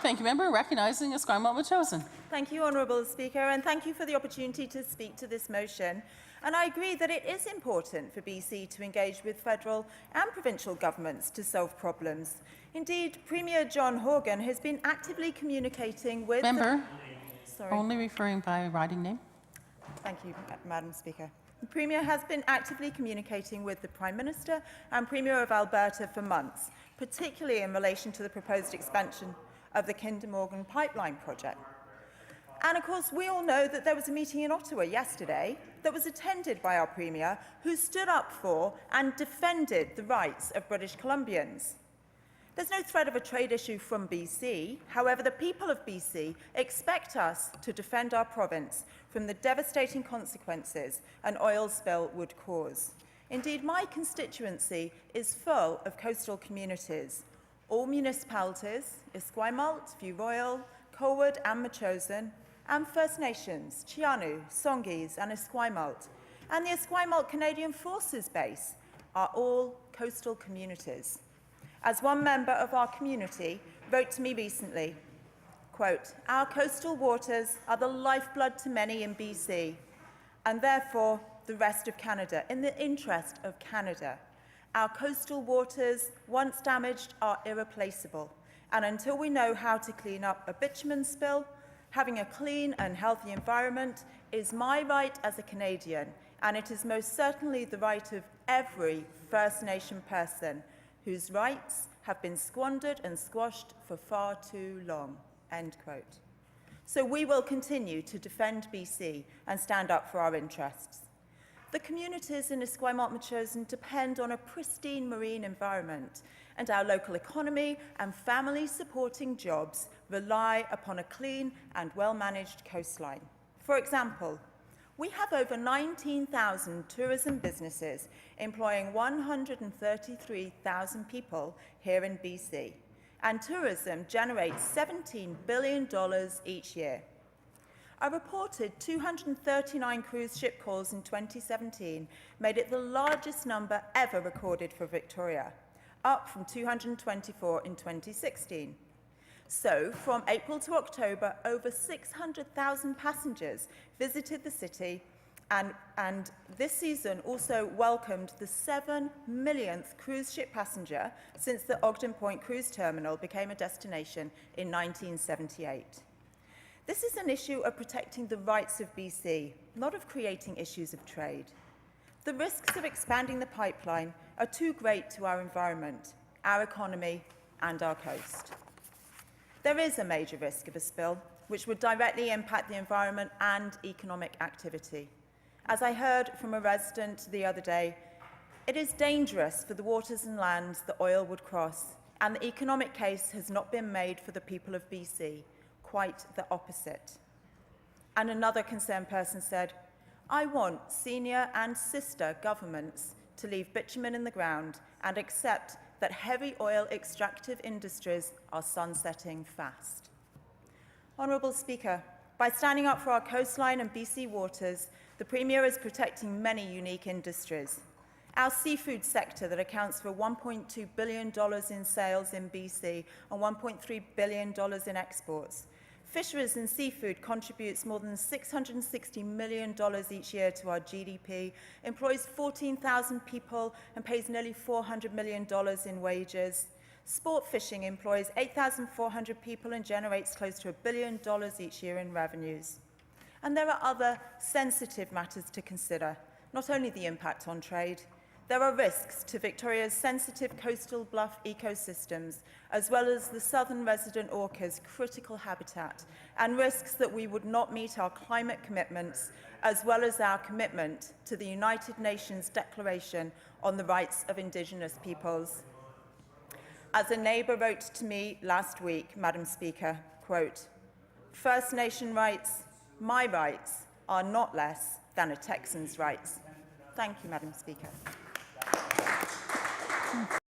Thank you, Member. Recognising Esquimalt-Metchosin. Thank you, Honourable Speaker, and thank you for the opportunity to speak to this motion. And I agree that it is important for BC to engage with federal and provincial governments to solve problems. Indeed, Premier John Horgan has been actively communicating with... Member, only referring by writing name. Thank you, Madam Speaker. The Premier has been actively communicating with the Prime Minister and Premier of Alberta for months, particularly in relation to the proposed expansion of the Kinder Morgan pipeline project. And of course, we all know that there was a meeting in Ottawa yesterday that was attended by our Premier, who stood up for and defended the rights of British Columbians. There's no threat of a trade issue from BC. However, the people of BC expect us to defend our province from the devastating consequences an oil spill would cause. Indeed, my constituency is full of coastal communities. All municipalities, Esquimalt, View Royal, Colwood and Metchosin, and First Nations, Scia'new, Songhees and Esquimalt, and the Esquimalt Canadian Forces Base are all coastal communities. As one member of our community wrote to me recently, quote, "Our coastal waters are the lifeblood to many in BC, and therefore the rest of Canada, in the interest of Canada. Our coastal waters, once damaged, are irreplaceable, and until we know how to clean up a bitumen spill, having a clean and healthy environment is my right as a Canadian, and it is most certainly the right of every First Nation person whose rights have been squandered and squashed for far too long." End quote. So we will continue to defend BC and stand up for our interests. The communities in Esquimalt-Metchosin depend on a pristine marine environment, and our local economy and family-supporting jobs rely upon a clean and well-managed coastline. For example, we have over 19,000 tourism businesses employing 133,000 people here in BC, and tourism generates $17 billion each year. A reported 239 cruise ship calls in 2017 made it the largest number ever recorded for Victoria, up from 224 in 2016. So, from April to October, over 600,000 passengers visited the city, and this season also welcomed the 7 millionth cruise ship passenger since the Ogden Point Cruise Terminal became a destination in 1978. This is an issue of protecting the rights of BC, not of creating issues of trade. The risks of expanding the pipeline are too great to our environment, our economy, and our coast. There is a major risk of a spill, which would directly impact the environment and economic activity. As I heard from a resident the other day, it is dangerous for the waters and lands the oil would cross, and the economic case has not been made for the people of BC. Quite the opposite. And another concerned person said, "I want senior and sister governments to leave bitumen in the ground and accept that heavy oil extractive industries are sunsetting fast." Honourable Speaker, by standing up for our coastline and BC waters, the Premier is protecting many unique industries. Our seafood sector that accounts for $1.2 billion in sales in BC and $1.3 billion in exports. Fisheries and seafood contributes more than $660 million each year to our GDP, employs 14,000 people and pays nearly $400 million in wages. Sport fishing employs 8,400 people and generates close to $1 billion each year in revenues. And there are other sensitive matters to consider, not only the impact on trade. There are risks to Victoria's sensitive coastal bluff ecosystems, as well as the southern resident orca's critical habitat, and risks that we would not meet our climate commitments, as well as our commitment to the United Nations Declaration on the Rights of Indigenous Peoples. As a neighbour wrote to me last week, Madam Speaker, quote, "First Nation rights, my rights, are not less than a Texan's rights." Thank you, Madam Speaker.